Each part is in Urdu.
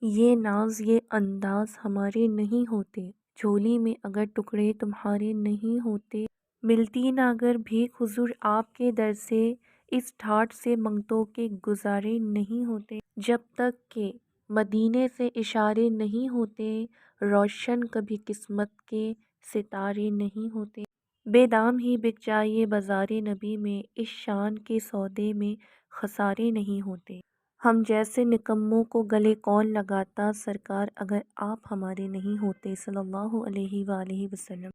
یہ ناز یہ انداز ہمارے نہیں ہوتے، جھولی میں اگر ٹکڑے تمہارے نہیں ہوتے، ملتی نہ اگر بھیک حضور آپ کے در سے، اس ٹھاٹھ سے منگتوں کے گزارے نہیں ہوتے، جب تک کہ مدینے سے اشارے نہیں ہوتے، روشن کبھی قسمت کے ستارے نہیں ہوتے، بے دام ہی بک جائے بازار نبی میں، اس شان کے سودے میں خسارے نہیں ہوتے، ہم جیسے نکموں کو گلے کون لگاتا سرکار اگر آپ ہمارے نہیں ہوتے صلی اللہ علیہ وآلہ وسلم۔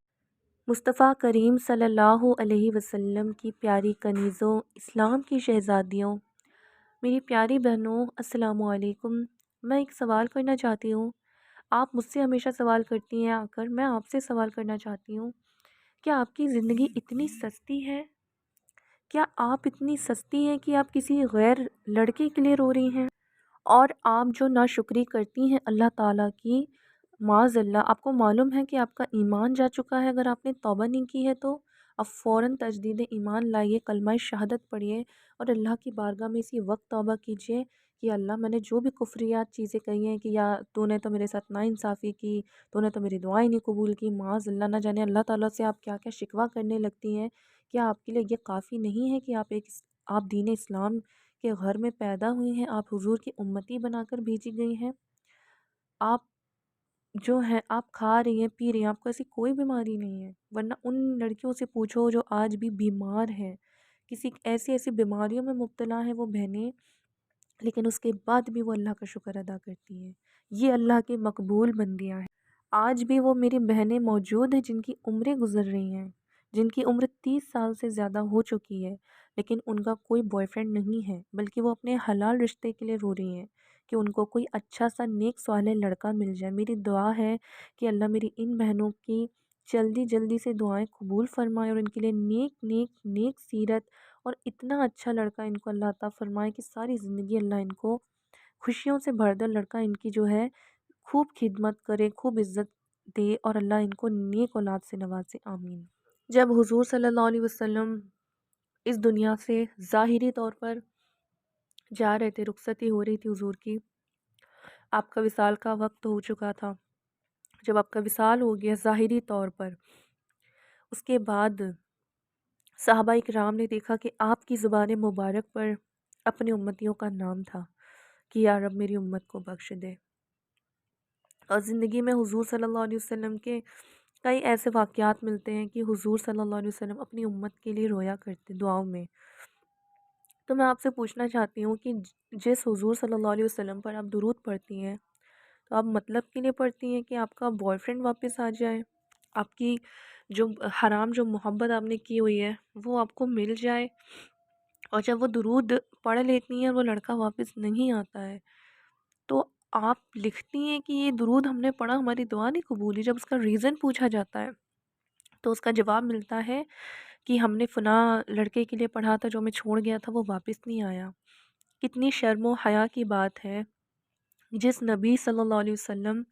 مصطفیٰ کریم صلی اللہ علیہ وسلم کی پیاری کنیزوں، اسلام کی شہزادیوں، میری پیاری بہنوں، السلام علیکم۔ میں ایک سوال کرنا چاہتی ہوں۔ آپ مجھ سے ہمیشہ سوال کرتی ہیں، آ کر میں آپ سے سوال کرنا چاہتی ہوں، کیا آپ کی زندگی اتنی سستی ہے؟ کیا آپ اتنی سستی ہیں کہ آپ کسی غیر لڑکے کے لیے رو رہی ہیں؟ اور آپ جو ناشکری کرتی ہیں اللہ تعالیٰ کی، معاذ اللہ، آپ کو معلوم ہے کہ آپ کا ایمان جا چکا ہے اگر آپ نے توبہ نہیں کی ہے تو اب فوراً تجدید ایمان لائیے، کلمہ شہادت پڑھیے اور اللہ کی بارگاہ میں اسی وقت توبہ کیجیے کہ اللہ میں نے جو بھی کفریات چیزیں کہی ہیں کہ یا تو نے تو میرے ساتھ ناانصافی کی، تو نے تو میری دعائیں نہیں قبول کی، معاذ اللہ، نہ جانے اللہ تعالیٰ سے آپ کیا کیا شکوہ کرنے لگتی ہیں۔ کیا آپ کے لیے یہ کافی نہیں ہے کہ آپ دین اسلام کے گھر میں پیدا ہوئی ہیں، آپ حضور کی امتی بنا کر بھیجی گئی ہیں، آپ جو ہیں آپ کھا رہی ہیں پی رہی ہیں، آپ کو ایسی کوئی بیماری نہیں ہے، ورنہ ان لڑکیوں سے پوچھو جو آج بھی بیمار ہیں، کسی ایسی ایسی بیماریوں میں مبتلا ہیں وہ بہنیں، لیکن اس کے بعد بھی وہ اللہ کا شکر ادا کرتی ہیں، یہ اللہ کی مقبول بندیاں ہیں۔ آج بھی وہ میری بہنیں موجود ہیں جن کی عمریں گزر رہی ہیں، جن کی عمر 30 سال سے زیادہ ہو چکی ہے، لیکن ان کا کوئی بوائے فرینڈ نہیں ہے، بلکہ وہ اپنے حلال رشتے کے لیے رو رہی ہیں کہ ان کو کوئی اچھا سا نیک صالح لڑکا مل جائے۔ میری دعا ہے کہ اللہ میری ان بہنوں کی جلدی جلدی سے دعائیں قبول فرمائے اور ان کے لیے نیک نیک نیک سیرت اور اتنا اچھا لڑکا ان کو اللہ عطا فرمائے کہ ساری زندگی اللہ ان کو خوشیوں سے بھر دے، لڑکا ان کی جو ہے خوب خدمت کرے، خوب عزت دے اور اللہ ان کو نیک اولاد سے نوازے، آمین۔ جب حضور صلی اللہ علیہ وسلم اس دنیا سے ظاہری طور پر جا رہے تھے، رخصتی ہو رہی تھی حضور کی، آپ کا وصال کا وقت ہو چکا تھا۔ جب آپ کا وصال ہو گیا ظاہری طور پر، اس کے بعد صحابہ اکرام نے دیکھا کہ آپ کی زبان مبارک پر اپنی امتیوں کا نام تھا کہ یا رب میری امت کو بخش دے، اور زندگی میں حضور صلی اللہ علیہ وسلم کے کئی ایسے واقعات ملتے ہیں کہ حضور صلی اللہ علیہ وسلم اپنی امت کے لیے رویا کرتے دعاؤں میں۔ تو میں آپ سے پوچھنا چاہتی ہوں کہ جس حضور صلی اللہ علیہ وسلم پر آپ درود پڑھتی ہیں، تو آپ مطلب کے لیے پڑھتی ہیں کہ آپ کا بوائے فرینڈ واپس آ جائے، آپ کی جو حرام جو محبت آپ نے کی ہوئی ہے وہ آپ کو مل جائے، اور جب وہ درود پڑھ لیتی ہیں اور وہ لڑکا واپس نہیں آتا ہے تو آپ لکھتی ہیں کہ یہ درود ہم نے پڑھا، ہماری دعا نہیں قبول ہوئی۔ جب اس کا ریزن پوچھا جاتا ہے تو اس کا جواب ملتا ہے کہ ہم نے فلاں لڑکے کے لیے پڑھا تھا جو ہمیں چھوڑ گیا تھا، وہ واپس نہیں آیا۔ کتنی شرم و حیا کی بات ہے، جس نبی صلی اللہ علیہ وسلم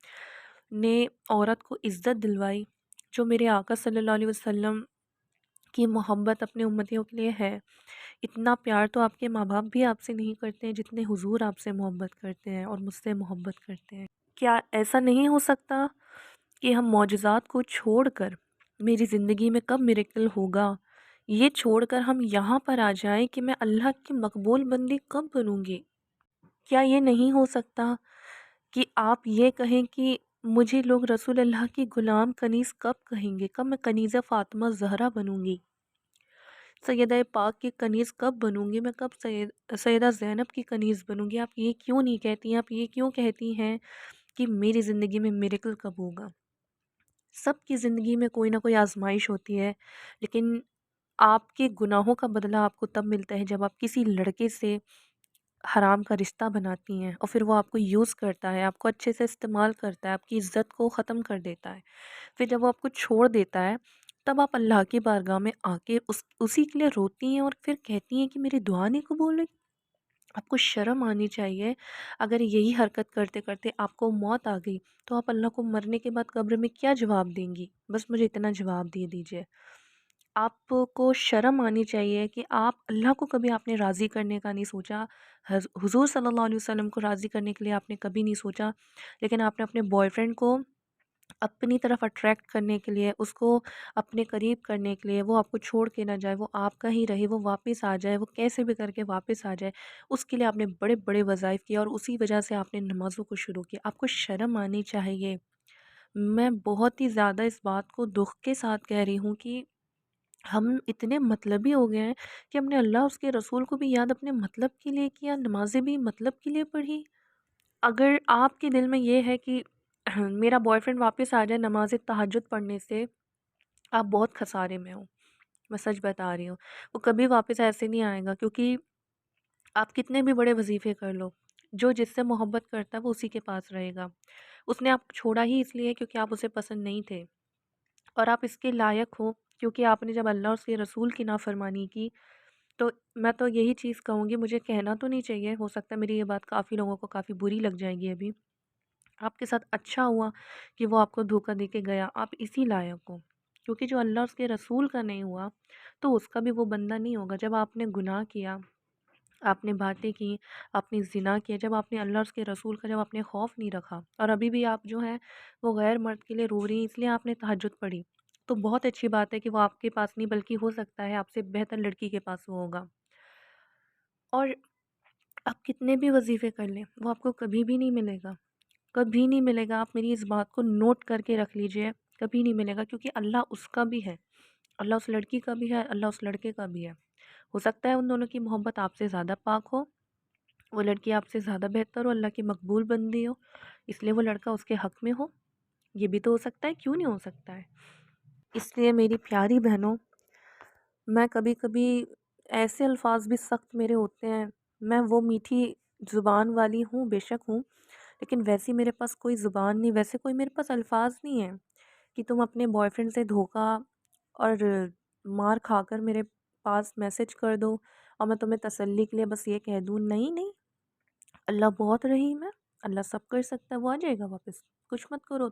نے عورت کو عزت دلوائی، جو میرے آقا صلی اللہ علیہ وسلم کی محبت اپنے امتیوں کے لیے ہے، اتنا پیار تو آپ کے ماں باپ بھی آپ سے نہیں کرتے ہیں جتنے حضور آپ سے محبت کرتے ہیں اور مجھ سے محبت کرتے ہیں۔ کیا ایسا نہیں ہو سکتا کہ ہم معجزات کو چھوڑ کر، میری زندگی میں کب میریکل ہوگا یہ چھوڑ کر ہم یہاں پر آ جائیں کہ میں اللہ کی مقبول بندی کب بنوں گی؟ کیا یہ نہیں ہو سکتا کہ آپ یہ کہیں کہ مجھے لوگ رسول اللہ کی غلام کنیز کب کہیں گے؟ کب میں کنیزہ فاطمہ زہرا بنوں گی؟ سیدہ پاک کی کنیز کب بنوں گی؟ میں کب سیدہ زینب کی کنیز بنوں گی؟ آپ یہ کیوں نہیں کہتی ہیں؟ آپ یہ کیوں کہتی ہیں کہ میری زندگی میں میریکل کب ہوگا؟ سب کی زندگی میں کوئی نہ کوئی آزمائش ہوتی ہے، لیکن آپ کے گناہوں کا بدلہ آپ کو تب ملتا ہے جب آپ کسی لڑکے سے حرام کا رشتہ بناتی ہیں اور پھر وہ آپ کو یوز کرتا ہے، آپ کو اچھے سے استعمال کرتا ہے، آپ کی عزت کو ختم کر دیتا ہے، پھر جب وہ آپ کو چھوڑ دیتا ہے تب آپ اللہ کی بارگاہ میں آ کے اسی کے لیے روتی ہیں اور پھر کہتی ہیں کہ میری دعا نہیں قبول ہوئی۔ آپ کو شرم آنی چاہیے۔ اگر یہی حرکت کرتے کرتے آپ کو موت آ گئی تو آپ اللہ کو مرنے کے بعد قبر میں کیا جواب دیں گی؟ بس مجھے اتنا جواب دے دیجیے۔ آپ کو شرم آنی چاہیے کہ آپ اللہ کو کبھی آپ نے راضی کرنے کا نہیں سوچا، حضور صلی اللہ علیہ وسلم کو راضی کرنے کے لیے آپ نے کبھی نہیں سوچا، لیکن آپ نے اپنے بوائے فرینڈ کو اپنی طرف اٹریکٹ کرنے کے لیے، اس کو اپنے قریب کرنے کے لیے، وہ آپ کو چھوڑ کے نہ جائے، وہ آپ کا ہی رہے، وہ واپس آ جائے، وہ کیسے بھی کر کے واپس آ جائے، اس کے لیے آپ نے بڑے بڑے وظائف کیے اور اسی وجہ سے آپ نے نمازوں کو شروع کیا۔ آپ کو شرم آنی چاہیے۔ میں بہت ہی زیادہ اس بات کو دکھ کے ساتھ کہہ رہی ہوں کہ ہم اتنے مطلبی ہو گئے ہیں کہ ہم نے اللہ اس کے رسول کو بھی یاد اپنے مطلب کے لیے کیا، نمازیں بھی مطلب کے لیے پڑھی۔ اگر آپ کے دل میں یہ ہے کہ میرا بوائے فرینڈ واپس آ جائے نماز تہجد پڑھنے سے، آپ بہت خسارے میں ہو، میں سچ بتا رہی ہوں۔ وہ کبھی واپس ایسے نہیں آئے گا، کیونکہ آپ کتنے بھی بڑے وظیفے کر لو، جو جس سے محبت کرتا ہے وہ اسی کے پاس رہے گا۔ اس نے آپ کو چھوڑا ہی اس لیے کیونکہ آپ اسے پسند نہیں تھے، اور آپ اس کے لائق ہو کیونکہ آپ نے جب اللہ اور اس کے رسول کی نافرمانی کی۔ تو میں تو یہی چیز کہوں گی، مجھے کہنا تو نہیں چاہیے، ہو سکتا ہے میری یہ بات کافی لوگوں کو کافی بری لگ جائے گی ابھی، آپ کے ساتھ اچھا ہوا کہ وہ آپ کو دھوکہ دے کے گیا، آپ اسی لائق ہو، کیونکہ جو اللہ اور اس کے رسول کا نہیں ہوا تو اس کا بھی وہ بندہ نہیں ہوگا۔ جب آپ نے گناہ کیا، آپ نے باتیں کی، آپ نے زنا کیا، جب آپ نے اللہ اور اس کے رسول کا جب آپ نے خوف نہیں رکھا، اور ابھی بھی آپ جو ہے وہ غیر مرد کے لیے رو رہی ہیں، اس لیے آپ نے تہجد پڑھی، تو بہت اچھی بات ہے کہ وہ آپ کے پاس نہیں بلکہ ہو سکتا ہے آپ سے بہتر لڑکی کے پاس وہ ہوگا۔ اور آپ کتنے بھی وظیفے کر لیں وہ آپ کو کبھی بھی نہیں ملے گا، کبھی نہیں ملے گا۔ آپ میری اس بات کو نوٹ کر کے رکھ لیجئے، کبھی نہیں ملے گا، کیونکہ اللہ اس کا بھی ہے، اللہ اس لڑکی کا بھی ہے، اللہ اس لڑکے کا بھی ہے۔ ہو سکتا ہے ان دونوں کی محبت آپ سے زیادہ پاک ہو، وہ لڑکی آپ سے زیادہ بہتر ہو، اللہ کی مقبول بندی ہو، اس لیے وہ لڑکا اس کے حق میں ہو، یہ بھی تو ہو سکتا ہے، کیوں نہیں ہو سکتا ہے؟ اس لیے میری پیاری بہنوں، میں کبھی کبھی ایسے الفاظ بھی سخت میرے ہوتے ہیں، میں وہ میٹھی زبان والی ہوں، بے شک ہوں، لیکن ویسی میرے پاس کوئی زبان نہیں، ویسے کوئی میرے پاس الفاظ نہیں ہیں کہ تم اپنے بوائے فرینڈ سے دھوکا اور مار کھا کر میرے پاس میسج کر دو اور میں تمہیں تسلی کے لیے بس یہ کہہ دوں نہیں نہیں، اللہ بہت رحیم ہے، اللہ سب کر سکتا ہے، وہ آ جائے گا واپس، کچھ مت کرو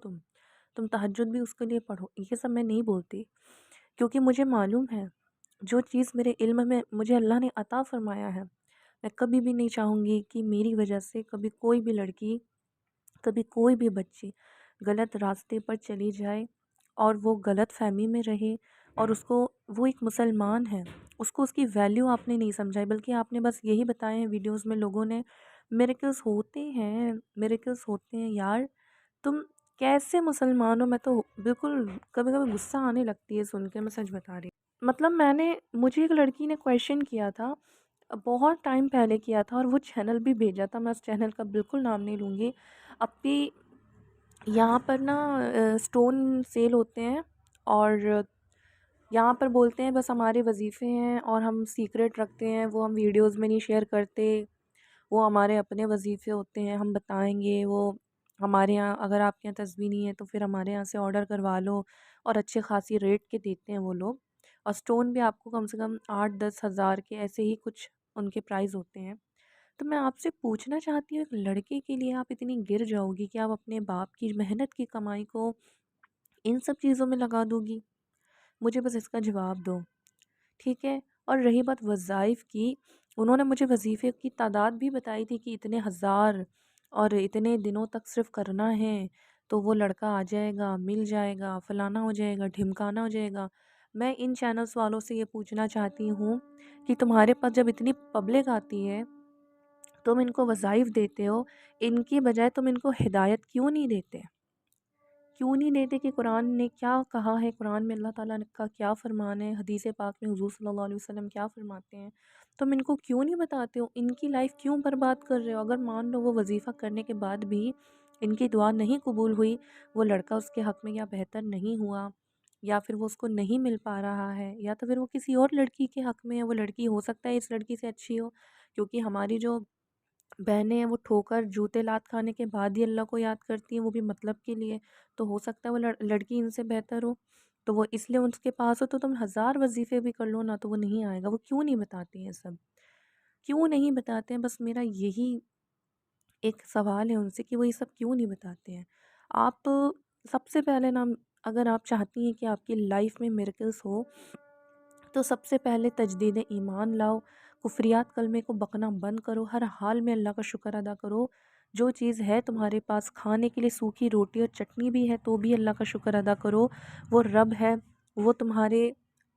تم تہجد بھی اس کے لیے پڑھو، یہ سب میں نہیں بولتی، کیونکہ مجھے معلوم ہے جو چیز میرے علم میں مجھے اللہ نے عطا فرمایا ہے، میں کبھی بھی نہیں چاہوں گی کہ میری وجہ سے کبھی کوئی بھی لڑکی، کبھی کوئی بھی بچی غلط راستے پر چلی جائے اور وہ غلط فہمی میں رہے، اور اس کو، وہ ایک مسلمان ہے، اس کو اس کی ویلیو آپ نے نہیں سمجھائی، بلکہ آپ نے بس یہی بتایا ہے ویڈیوز میں لوگوں نے، میریکلز ہوتے ہیں، میریکلز ہوتے ہیں یار، تم کیسے مسلمان ہو؟ میں تو بالکل کبھی کبھی غصہ آنے لگتی ہے سن کے، میں سچ بتا رہی ہوں۔ مطلب مجھے ایک لڑکی نے کویشچن کیا تھا، بہت ٹائم پہلے کیا تھا، اور وہ چینل بھی بھیجا تھا، میں اس چینل کا بالکل نام نہیں لوں گی۔ اپنی یہاں پر نا سٹون سیل ہوتے ہیں، اور یہاں پر بولتے ہیں بس ہمارے وظیفے ہیں اور ہم سیکریٹ رکھتے ہیں، وہ ہم ویڈیوز میں نہیں شیئر کرتے، وہ ہمارے اپنے وظیفے ہوتے ہیں، ہم بتائیں گے، وہ ہمارے یہاں اگر آپ کے یہاں تصویر نہیں ہے تو پھر ہمارے یہاں سے آرڈر کروا لو، اور اچھے خاصی ریٹ کے دیتے ہیں وہ لوگ، اور سٹون بھی آپ کو کم سے کم 8-10 ہزار کے ایسے ہی کچھ ان کے پرائز ہوتے ہیں۔ تو میں آپ سے پوچھنا چاہتی ہوں، ایک لڑکے کے لیے آپ اتنی گر جاؤ گی کہ آپ اپنے باپ کی محنت کی کمائی کو ان سب چیزوں میں لگا دو گی؟ مجھے بس اس کا جواب دو، ٹھیک ہے؟ اور رہی بات وظائف کی، انہوں نے مجھے وظیفے کی تعداد بھی بتائی تھی کہ اتنے ہزار اور اتنے دنوں تک صرف کرنا ہے تو وہ لڑکا آ جائے گا، مل جائے گا، فلانا ہو جائے گا، ڈھمکانا ہو جائے گا۔ میں ان چینلز والوں سے یہ پوچھنا چاہتی ہوں کہ تمہارے پاس جب اتنی پبلک آتی ہے، تم ان کو وظائف دیتے ہو، ان کی بجائے تم ان کو ہدایت کیوں نہیں دیتے؟ کیوں نہیں دیتے کہ قرآن نے کیا کہا ہے، قرآن میں اللہ تعالیٰ کا کیا فرمان ہے، حدیث پاک میں حضور صلی اللہ علیہ وسلم کیا فرماتے ہیں؟ تم ان کو کیوں نہیں بتاتے ہو؟ ان کی لائف کیوں برباد کر رہے ہو؟ اگر مان لو وہ وظیفہ کرنے کے بعد بھی ان کی دعا نہیں قبول ہوئی، وہ لڑکا اس کے حق میں یا بہتر نہیں ہوا، یا پھر وہ اس کو نہیں مل پا رہا ہے، یا تو پھر وہ کسی اور لڑکی کے حق میں ہے، وہ لڑکی ہو سکتا ہے اس لڑکی سے اچھی ہو، کیونکہ ہماری جو بہنیں ہیں وہ ٹھوکر جوتے لات کھانے کے بعد ہی اللہ کو یاد کرتی ہیں، وہ بھی مطلب کے لیے، تو ہو سکتا ہے وہ لڑکی ان سے بہتر ہو، تو وہ اس لیے ان کے پاس ہو، تو تم ہزار وظیفے بھی کر لو نا تو وہ نہیں آئے گا۔ وہ کیوں نہیں بتاتے ہیں سب؟ کیوں نہیں بتاتے ہیں؟ بس میرا یہی ایک سوال ہے ان سے کہ وہ یہ سب کیوں نہیں بتاتے ہیں۔ آپ سب سے پہلے نا، اگر آپ چاہتی ہیں کہ آپ کی لائف میں میریکلز ہو، تو سب سے پہلے تجدید ایمان لاؤ، کفریات کلمے کو بکنا بند کرو، ہر حال میں اللہ کا شکر ادا کرو۔ جو چیز ہے تمہارے پاس کھانے کے لیے، سوکھی روٹی اور چٹنی بھی ہے تو بھی اللہ کا شکر ادا کرو۔ وہ رب ہے، وہ تمہارے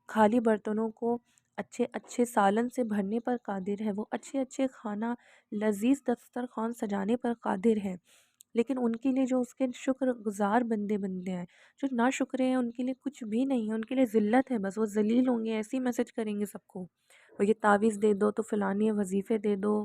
خالی برتنوں کو اچھے اچھے سالن سے بھرنے پر قادر ہے، وہ اچھے اچھے کھانا لذیذ دسترخوان سجانے پر قادر ہے۔ لیکن ان کے لیے جو اس کے شکر گزار بندے ہیں، جو نا شکرے ہیں، ان کے لیے کچھ بھی نہیں ہے، ان کے لیے ذلت ہے، بس وہ ذلیل ہوں گے، ایسے ہی میسج کریں گے سب کو، وہ یہ تعویذ دے دو تو فلانی وظیفے دے دو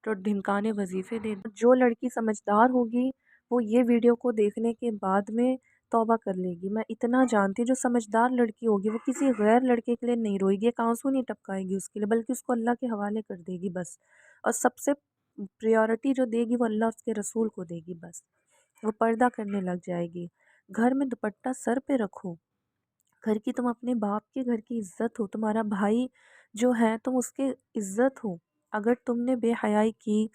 تو ڈھمکانے وظیفے دے دو۔ جو لڑکی سمجھدار ہوگی وہ یہ ویڈیو کو دیکھنے کے بعد میں توبہ کر لے گی۔ میں اتنا جانتی ہوں، جو سمجھدار لڑکی ہوگی وہ کسی غیر لڑکے کے لیے نہیں روئے گی، ایک آنسو نہیں ٹپکائے گی اس کے لیے، بلکہ اس کو اللہ کے حوالے کر دے گی بس۔ اور سب سے پریورٹی جو دے گی وہ اللہ اس کے رسول کو دے گی بس۔ وہ پردہ کرنے لگ جائے گی۔ گھر میں دوپٹہ سر پہ رکھو، گھر کی تم اپنے باپ کے گھر کی عزت ہو، تمہارا بھائی جو ہے تم اس کے عزت ہو۔ اگر تم نے بے حیائی کی،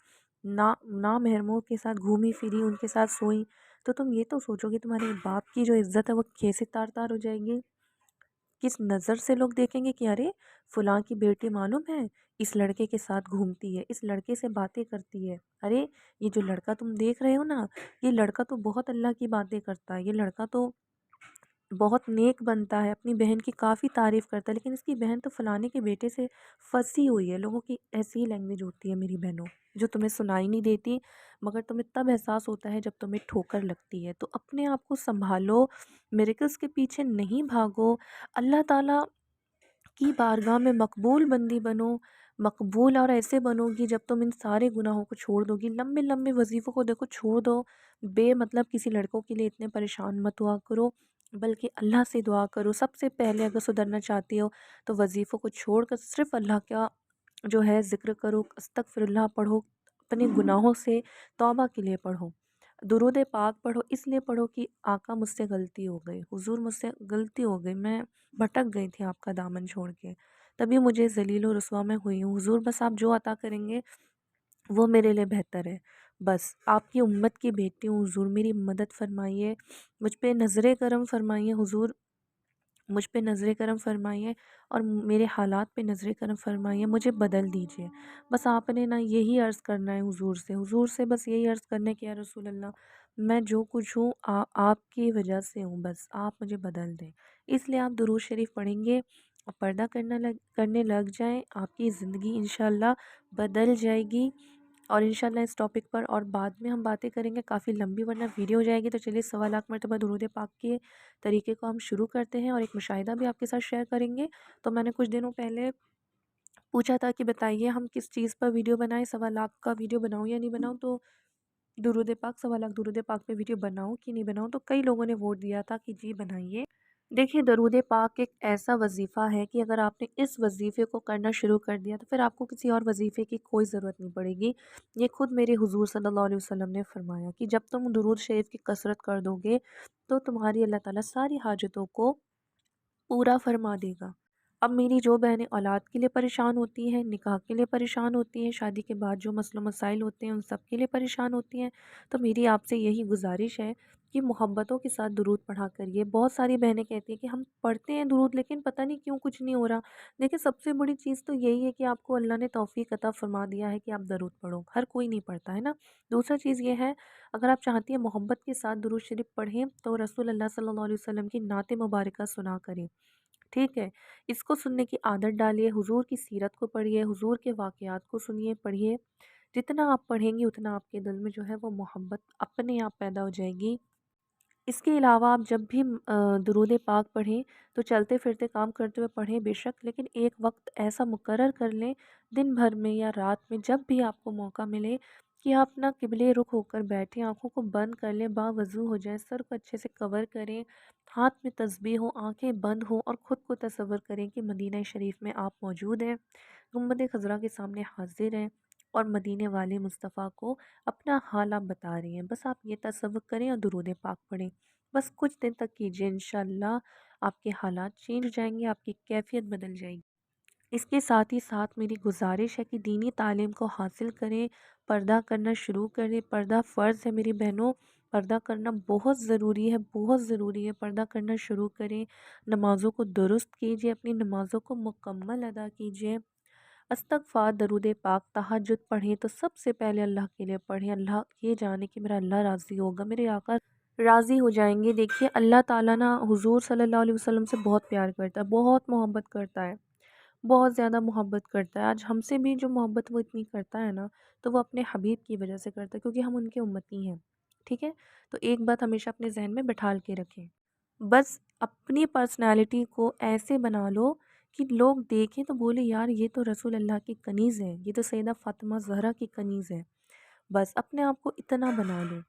نامحرموں کے ساتھ گھومی پھری، ان کے ساتھ سوئی، تو تم یہ تو سوچو کہ تمہارے باپ کی جو عزت ہے وہ کیسے تار تار ہو جائے گی۔ کس نظر سے لوگ دیکھیں گے کہ ارے فلاں کی بیٹی معلوم ہے اس لڑکے کے ساتھ گھومتی ہے، اس لڑکے سے باتیں کرتی ہے، ارے یہ جو لڑکا تم دیکھ رہے ہو نا، یہ لڑکا تو بہت اللہ کی باتیں کرتا ہے، یہ لڑکا تو بہت نیک بنتا ہے، اپنی بہن کی کافی تعریف کرتا ہے، لیکن اس کی بہن تو فلانے کے بیٹے سے پھنسی ہوئی ہے۔ لوگوں کی ایسی ہی لینگویج ہوتی ہے میری بہنوں، جو تمہیں سنائی نہیں دیتی، مگر تمہیں تب احساس ہوتا ہے جب تمہیں ٹھوکر لگتی ہے۔ تو اپنے آپ کو سنبھالو، میریکلز کے پیچھے نہیں بھاگو، اللہ تعالیٰ کی بارگاہ میں مقبول بندی بنو، مقبول اور ایسے بنو گی جب تم ان سارے گناہوں کو چھوڑ دو گی۔ لمبے لمبے وظیفوں کو دیکھو چھوڑ دو، بے مطلب کسی لڑکوں کے لیے اتنے پریشان مت ہوا کرو، بلکہ اللہ سے دعا کرو۔ سب سے پہلے اگر سدھرنا چاہتی ہو تو وظیفوں کو چھوڑ کر صرف اللہ کا جو ہے ذکر کرو، استغفر اللہ پڑھو، اپنے گناہوں سے توبہ کے لیے پڑھو، درود پاک پڑھو، اس لیے پڑھو کہ آقا مجھ سے غلطی ہو گئی، حضور مجھ سے غلطی ہو گئی، میں بھٹک گئی تھی آپ کا دامن چھوڑ کے، تبھی مجھے ذلیل و رسوا میں ہوئی ہوں، حضور بس آپ جو عطا کریں گے وہ میرے لیے بہتر ہے، بس آپ کی امت کی بیٹی ہوں حضور، میری مدد فرمائیے، مجھ پہ نظر کرم فرمائیے حضور، مجھ پہ نظر کرم فرمائیے اور میرے حالات پہ نظر کرم فرمائیے، مجھے بدل دیجئے۔ بس آپ نے نا یہی عرض کرنا ہے حضور سے بس یہی عرض کرنا ہے کہ یا رسول اللہ میں جو کچھ ہوں آپ کی وجہ سے ہوں، بس آپ مجھے بدل دیں۔ اس لیے آپ درود شریف پڑھیں گے اور پردہ کرنے لگ جائیں، آپ کی زندگی انشاءاللہ بدل جائے گی۔ اور انشاءاللہ اس ٹاپک پر اور بعد میں ہم باتیں کریں گے، کافی لمبی ورنہ ویڈیو ہو جائے گی، تو چلیے 1.25 مرتبہ درود پاک کے طریقے کو ہم شروع کرتے ہیں اور ایک مشاہدہ بھی آپ کے ساتھ شیئر کریں گے۔ تو میں نے کچھ دنوں پہلے پوچھا تھا کہ بتائیے ہم کس چیز پر ویڈیو بنائیں، 1.25 کا ویڈیو بناؤں یا نہیں بناؤں، تو درود پاک 1.25 درود پاک پہ ویڈیو بناؤں کہ نہیں بناؤں، تو کئی لوگوں نے ووٹ دیا تھا کہ جی بنائیے۔ دیکھیے درود پاک ایک ایسا وظیفہ ہے کہ اگر آپ نے اس وظیفے کو کرنا شروع کر دیا تو پھر آپ کو کسی اور وظیفے کی کوئی ضرورت نہیں پڑے گی۔ یہ خود میرے حضور صلی اللہ علیہ وسلم نے فرمایا کہ جب تم درود شریف کی کثرت کر دو گے تو تمہاری اللہ تعالیٰ ساری حاجتوں کو پورا فرما دے گا۔ اب میری جو بہنیں اولاد کے لیے پریشان ہوتی ہیں، نکاح کے لیے پریشان ہوتی ہیں، شادی کے بعد جو مسئلہ مسائل ہوتے ہیں ان سب کے لیے پریشان ہوتی ہیں، تو میری آپ سے یہی گزارش ہے کہ محبتوں کے ساتھ درود پڑھا کریے۔ بہت ساری بہنیں کہتی ہیں کہ ہم پڑھتے ہیں درود لیکن پتہ نہیں کیوں کچھ نہیں ہو رہا۔ دیکھیں سب سے بڑی چیز تو یہی ہے کہ آپ کو اللہ نے توفیق عطا فرما دیا ہے کہ آپ درود پڑھو، ہر کوئی نہیں پڑھتا ہے نا۔ دوسرا چیز یہ ہے اگر آپ چاہتی ہیں محبت کے ساتھ درود شریف پڑھیں تو رسول اللہ صلی اللہ علیہ وسلم کی نعت مبارکہ سنا کریں، ٹھیک ہے، اس کو سننے کی عادت ڈالیے، حضور کی سیرت کو پڑھیے، حضور کے واقعات کو سنیے پڑھیے، جتنا آپ پڑھیں گی اتنا آپ کے دل میں جو ہے وہ محبت اپنے آپ پیدا ہو جائے گی۔ اس کے علاوہ آپ جب بھی درود پاک پڑھیں تو چلتے پھرتے کام کرتے ہوئے پڑھیں بے شک، لیکن ایک وقت ایسا مقرر کر لیں دن بھر میں یا رات میں جب بھی آپ کو موقع ملے کہ آپ اپنا قبلے رخ ہو کر بیٹھیں، آنکھوں کو بند کر لیں، باوضو ہو جائیں، سر کو اچھے سے کور کریں، ہاتھ میں تسبیح ہو، آنکھیں بند ہوں اور خود کو تصور کریں کہ مدینہ شریف میں آپ موجود ہیں، گنبد خضرا کے سامنے حاضر ہیں اور مدینے والے مصطفیٰ کو اپنا حال آپ بتا رہی ہیں، بس آپ یہ تصور کریں اور درود پاک پڑھیں، بس کچھ دن تک کیجئے، انشاءاللہ آپ کے حالات چینج ہو جائیں گے، آپ کی کیفیت بدل جائے گی۔ اس کے ساتھ ہی ساتھ میری گزارش ہے کہ دینی تعلیم کو حاصل کریں، پردہ کرنا شروع کریں، پردہ فرض ہے میری بہنوں، پردہ کرنا بہت ضروری ہے، بہت ضروری ہے۔ پردہ کرنا شروع کریں، نمازوں کو درست کیجیے، اپنی نمازوں کو مکمل ادا کیجیے، استغفار، درود پاک، تہجد پڑھیں تو سب سے پہلے اللہ کے لیے پڑھیں۔ اللہ یہ جانے کہ میرا اللہ راضی ہوگا، میرے آقا راضی ہو جائیں گے۔ دیکھیے اللہ تعالیٰ نا حضور صلی اللہ علیہ وسلم سے بہت پیار کرتا ہے، بہت محبت کرتا ہے، بہت زیادہ محبت کرتا ہے۔ آج ہم سے بھی جو محبت وہ اتنی کرتا ہے نا، تو وہ اپنے حبیب کی وجہ سے کرتا ہے، کیونکہ ہم ان کے امتی ہیں، ٹھیک ہے؟ تو ایک بات ہمیشہ اپنے ذہن میں بٹھال کے رکھیں، بس اپنی پرسنالٹی کو ایسے بنا لو کہ لوگ دیکھیں تو بولے یار یہ تو رسول اللہ کی کنیز ہے، یہ تو سیدہ فاطمہ زہرا کی کنیز ہے۔ بس اپنے آپ کو اتنا بنا لو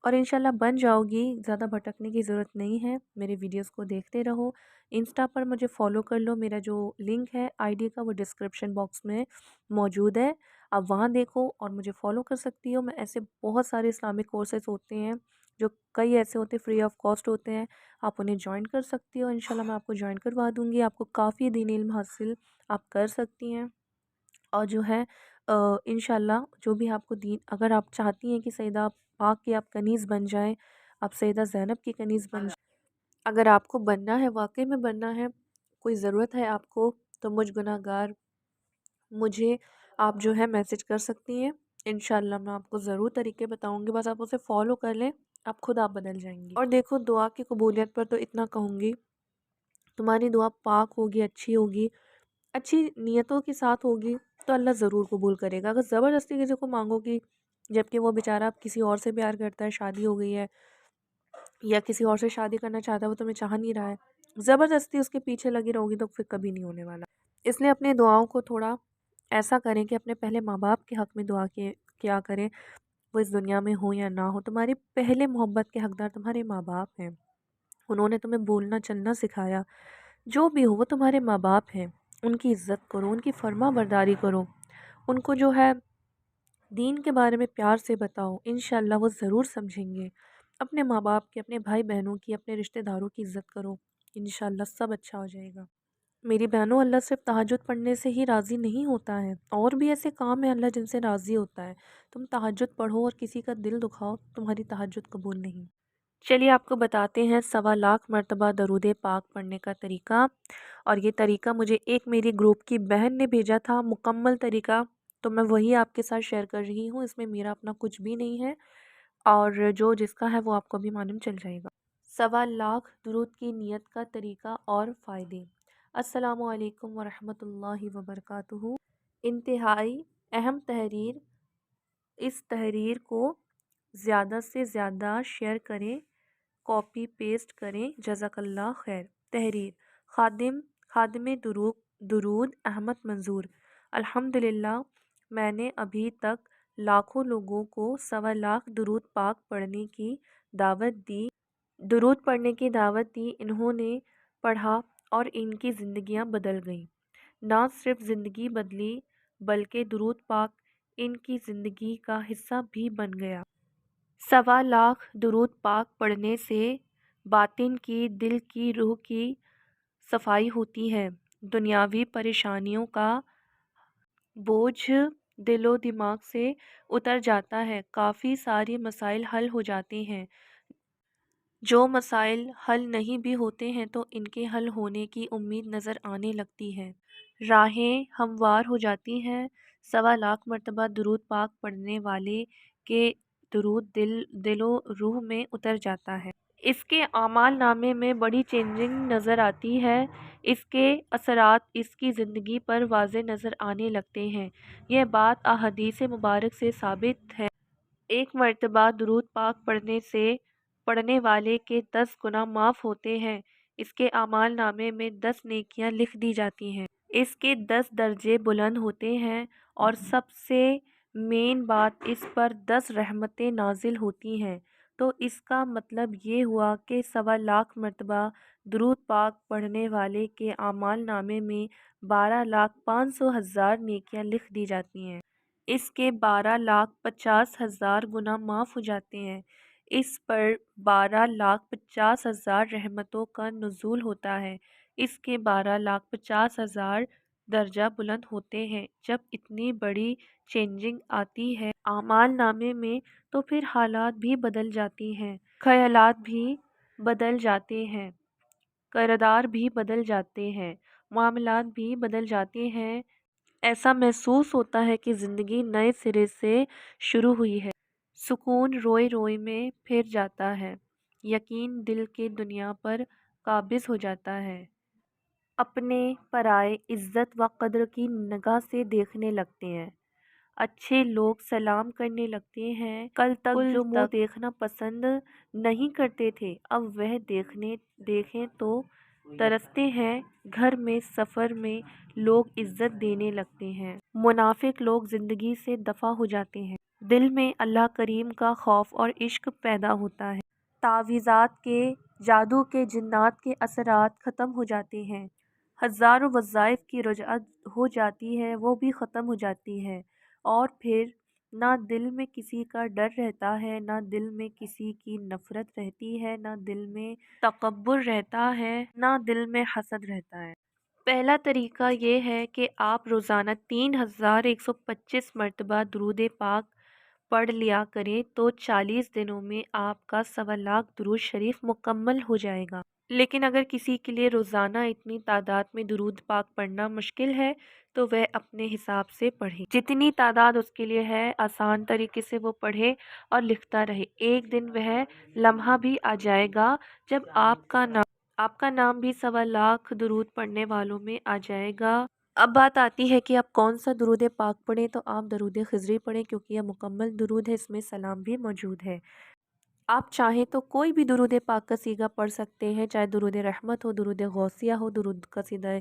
اور انشاءاللہ بن جاؤ گی، زیادہ بھٹکنے کی ضرورت نہیں ہے۔ میرے ویڈیوز کو دیکھتے رہو، انسٹا پر مجھے فالو کر لو، میرا جو لنک ہے آئی ڈی کا وہ ڈسکرپشن باکس میں موجود ہے، آپ وہاں دیکھو اور مجھے فالو کر سکتی ہو۔ میں ایسے بہت سارے اسلامک کورسز ہوتے ہیں جو کئی ایسے ہوتے ہیں فری آف کاسٹ ہوتے ہیں، آپ انہیں جوائن کر سکتی ہو، انشاءاللہ میں آپ کو جوائن کروا دوں گی، آپ کو کافی دینی علم حاصل آپ کر سکتی ہیں۔ اور جو ہے انشاءاللہ جو بھی آپ کو دین، اگر آپ چاہتی ہیں کہ سیدہ پاک کی آپ کنیز بن جائیں، آپ سیدہ زینب کی کنیز بن جائیں، اگر آپ کو بننا ہے، واقعی میں بننا ہے، کوئی ضرورت ہے آپ کو، تو مجھ گناہ گار مجھے آپ جو ہے میسج کر سکتی ہیں، انشاءاللہ میں آپ کو ضرور طریقے بتاؤں گی، بس آپ اسے فالو کر لیں، آپ خود آپ بدل جائیں گی۔ اور دیکھو دعا کی قبولیت پر تو اتنا کہوں گی، تمہاری دعا پاک ہوگی، اچھی ہوگی، اچھی نیتوں کے ساتھ ہوگی تو اللہ ضرور قبول کرے گا۔ اگر زبردستی کسی کو مانگو گی جبکہ وہ بیچارہ کسی اور سے پیار کرتا ہے، شادی ہو گئی ہے یا کسی اور سے شادی کرنا چاہتا ہے، وہ تمہیں چاہ نہیں رہا ہے، زبردستی اس کے پیچھے لگی رہو گی تو پھر کبھی نہیں ہونے والا۔ اس لیے اپنے دعاؤں کو تھوڑا ایسا کریں کہ اپنے پہلے ماں باپ کے حق میں دعا کیا کریں، وہ اس دنیا میں ہو یا نہ ہو، تمہاری پہلے محبت کے حقدار تمہارے ماں باپ ہیں، انہوں نے تمہیں بولنا چلنا سکھایا، جو بھی ہو وہ تمہارے ماں باپ ہیں، ان کی عزت کرو، ان کی فرما برداری کرو، ان کو جو ہے دین کے بارے میں پیار سے بتاؤ، انشاءاللہ وہ ضرور سمجھیں گے۔ اپنے ماں باپ کی، اپنے بھائی بہنوں کی، اپنے رشتہ داروں کی عزت کرو، انشاءاللہ سب اچھا ہو جائے گا۔ میری بہنوں، اللہ صرف تہجد پڑھنے سے ہی راضی نہیں ہوتا ہے، اور بھی ایسے کام ہیں اللہ جن سے راضی ہوتا ہے۔ تم تہجد پڑھو اور کسی کا دل دکھاؤ، تمہاری تہجد قبول نہیں۔ چلیے آپ کو بتاتے ہیں 1.25 مرتبہ درود پاک پڑھنے کا طریقہ، اور یہ طریقہ مجھے ایک میری گروپ کی بہن نے بھیجا تھا، مکمل طریقہ، تو میں وہی آپ کے ساتھ شیئر کر رہی ہوں، اس میں میرا اپنا کچھ بھی نہیں ہے، اور جو جس کا ہے وہ آپ کو بھی معلوم چل جائے گا۔ 1.25 درود کی نیت کا طریقہ اور فائدے۔ السلام علیکم ورحمۃ اللہ وبرکاتہ۔ انتہائی اہم تحریر، اس تحریر کو زیادہ سے زیادہ شیئر کریں، کاپی پیسٹ کریں، جزاک اللہ خیر۔ تحریر: خادم درود احمد منظور۔ الحمدللہ میں نے ابھی تک لاکھوں لوگوں کو 1.25 درود پاک پڑھنے کی دعوت دی، انہوں نے پڑھا اور ان کی زندگیاں بدل گئیں۔ نہ صرف زندگی بدلی بلکہ درود پاک ان کی زندگی کا حصہ بھی بن گیا۔ 1.25 درود پاک پڑھنے سے باطن کی، دل کی، روح کی صفائی ہوتی ہے، دنیاوی پریشانیوں کا بوجھ دل و دماغ سے اتر جاتا ہے، کافی ساری مسائل حل ہو جاتے ہیں، جو مسائل حل نہیں بھی ہوتے ہیں تو ان کے حل ہونے کی امید نظر آنے لگتی ہے، راہیں ہموار ہو جاتی ہیں۔ 1.25 مرتبہ درود پاک پڑھنے والے کے درود دل و روح میں اتر جاتا ہے، اس کے اعمال نامے میں بڑی چینجنگ نظر آتی ہے، اس کے اثرات اس کی زندگی پر واضح نظر آنے لگتے ہیں۔ یہ بات احادیث مبارک سے ثابت ہے۔ ایک مرتبہ درود پاک پڑھنے والے کے 10 گناہ معاف ہوتے ہیں، اس کے اعمال نامے میں 10 نیکیاں لکھ دی جاتی ہیں، اس کے 10 درجے بلند ہوتے ہیں، اور سب سے مین بات، اس پر 10 رحمتیں نازل ہوتی ہیں۔ تو اس کا مطلب یہ ہوا کہ 1.25 مرتبہ درود پاک پڑھنے والے کے اعمال نامے میں 12,500,000 نیکیاں لکھ دی جاتی ہیں، اس کے 12,50,000 گناہ معاف ہو جاتے ہیں، اس پر 12,50,000 رحمتوں کا نزول ہوتا ہے، اس کے 12,50,000 درجہ بلند ہوتے ہیں۔ جب اتنی بڑی چینجنگ آتی ہے اعمال نامے میں، تو پھر حالات بھی بدل جاتی ہیں، خیالات بھی بدل جاتے ہیں، کردار بھی بدل جاتے ہیں، معاملات بھی بدل جاتے ہیں۔ ایسا محسوس ہوتا ہے کہ زندگی نئے سرے سے شروع ہوئی ہے۔ سکون روئے روئے میں پھر جاتا ہے، یقین دل کے دنیا پر قابض ہو جاتا ہے۔ اپنے پرائے عزت و قدر کی نگاہ سے دیکھنے لگتے ہیں، اچھے لوگ سلام کرنے لگتے ہیں۔ کل تک جو منہ دیکھنا پسند نہیں کرتے تھے، اب وہ دیکھیں تو ترستے ہیں۔ گھر میں سفر میں لوگ عزت دینے لگتے ہیں، منافق لوگ زندگی سے دفع ہو جاتے ہیں۔ دل میں اللہ کریم کا خوف اور عشق پیدا ہوتا ہے۔ تعویذات کے، جادو کے، جنات کے اثرات ختم ہو جاتے ہیں۔ ہزاروں وظائف کی رجعت ہو جاتی ہے، وہ بھی ختم ہو جاتی ہے۔ اور پھر نہ دل میں کسی کا ڈر رہتا ہے، نہ دل میں کسی کی نفرت رہتی ہے، نہ دل میں تکبر رہتا ہے، نہ دل میں حسد رہتا ہے۔ پہلا طریقہ یہ ہے کہ آپ روزانہ 3125 مرتبہ درود پاک پڑھ لیا کریں، تو 40 دنوں میں آپ کا 1.25 درود شریف مکمل ہو جائے گا۔ لیکن اگر کسی کے لیے روزانہ اتنی تعداد میں درود پاک پڑھنا مشکل ہے تو وہ اپنے حساب سے پڑھے، جتنی تعداد اس کے لیے ہے آسان طریقے سے وہ پڑھے اور لکھتا رہے۔ ایک دن وہ لمحہ بھی آ جائے گا جب آپ کا نام بھی 1.25 درود پڑھنے والوں میں آ جائے گا۔ اب بات آتی ہے کہ آپ کون سا درود پاک پڑھیں، تو آپ درود خضری پڑھیں کیونکہ یہ مکمل درود ہے، اس میں سلام بھی موجود ہے۔ آپ چاہیں تو کوئی بھی درود پاک کا صیغہ پڑھ سکتے ہیں، چاہے درود رحمت ہو، درود غوثیہ ہو، درود قصیدہ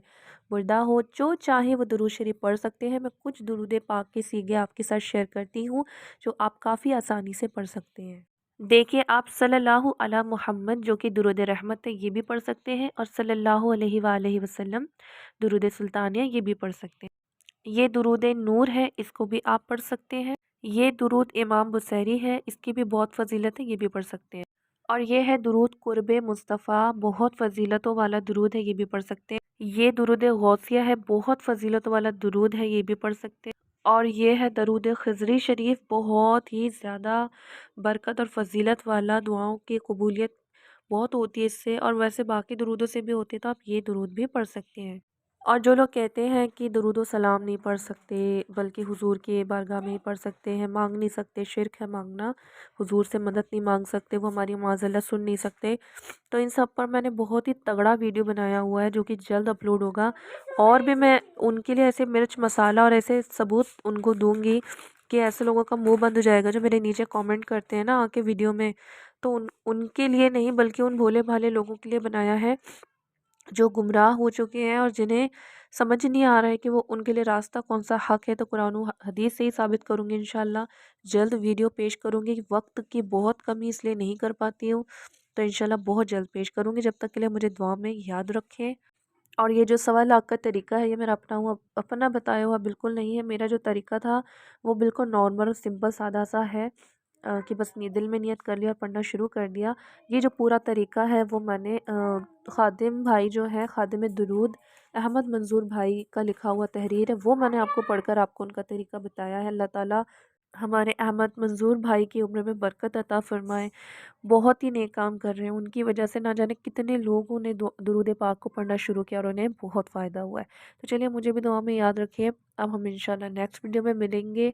بردہ ہو، جو چاہے وہ درود شریف پڑھ سکتے ہیں۔ میں کچھ درود پاک کے صیغے آپ کے ساتھ شیئر کرتی ہوں جو آپ کافی آسانی سے پڑھ سکتے ہیں۔ دیکھیں، آپ صلی اللہ علی محمد جو کہ درود رحمت ہے یہ بھی پڑھ سکتے ہیں، اور صلی اللہ علیہ وآلہ وسلم درود سلطانیہ یہ بھی پڑھ سکتے ہیں۔ یہ درود نور ہے، اس کو بھی آپ پڑھ سکتے ہیں۔ یہ درود امام بصیری ہے، اس کی بھی بہت فضیلت ہے، یہ بھی پڑھ سکتے ہیں۔ اور یہ ہے درود قرب مصطفیٰ، بہت فضیلتوں والا درود ہے، یہ بھی پڑھ سکتے ہیں۔ یہ درود غوثیہ ہے، بہت فضیلتوں والا درود ہے، یہ بھی پڑھ سکتے ہیں۔ اور یہ ہے درود خضری شریف، بہت ہی زیادہ برکت اور فضیلت والا، دعاؤں کی قبولیت بہت ہوتی ہے اس سے، اور ویسے باقی درودوں سے بھی ہوتی ہے، تو آپ یہ درود بھی پڑھ سکتے ہیں۔ اور جو لوگ کہتے ہیں کہ درود و سلام نہیں پڑھ سکتے بلکہ حضور کے بارگاہ میں ہی پڑھ سکتے ہیں، مانگ نہیں سکتے، شرک ہے مانگنا، حضور سے مدد نہیں مانگ سکتے، وہ ہماری معاذ اللہ سن نہیں سکتے، تو ان سب پر میں نے بہت ہی تگڑا ویڈیو بنایا ہوا ہے جو کہ جلد اپلوڈ ہوگا، اور بھی میں ان کے لیے ایسے مرچ مسالہ اور ایسے ثبوت ان کو دوں گی کہ ایسے لوگوں کا منہ بند ہو جائے گا جو میرے نیچے کامنٹ کرتے ہیں نا آ کے ویڈیو میں، تو ان کے لیے نہیں بلکہ ان بھولے بھالے لوگوں کے لیے بنایا ہے جو گمراہ ہو چکے ہیں اور جنہیں سمجھ نہیں آ رہا ہے کہ وہ ان کے لیے راستہ کون سا حق ہے، تو قرآن و حدیث سے ہی ثابت کروں گی انشاءاللہ۔ جلد ویڈیو پیش کروں گی، وقت کی بہت کمی اس لیے نہیں کر پاتی ہوں، تو انشاءاللہ بہت جلد پیش کروں گی۔ جب تک کے لیے مجھے دعا میں یاد رکھیں۔ اور یہ جو 1.25 کا طریقہ ہے یہ میرا اپنا بتایا ہوا بالکل نہیں ہے، میرا جو طریقہ تھا وہ بالکل نارمل سمپل سادہ سا ہے، کہ بس دل میں نیت کر لیا اور پڑھنا شروع کر دیا۔ یہ جو پورا طریقہ ہے وہ میں نے خادم بھائی جو ہے، خادم درود احمد منظور بھائی کا لکھا ہوا تحریر ہے، وہ میں نے آپ کو پڑھ کر آپ کو ان کا طریقہ بتایا ہے۔ اللہ تعالیٰ ہمارے احمد منظور بھائی کی عمر میں برکت عطا فرمائے، بہت ہی نیک کام کر رہے ہیں، ان کی وجہ سے نہ جانے کتنے لوگوں نے درود پاک کو پڑھنا شروع کیا اور انہیں بہت فائدہ ہوا ہے۔ تو چلیے مجھے بھی دعا میں یاد رکھیے، اب ہم انشاءاللہ نیکسٹ ویڈیو میں ملیں گے۔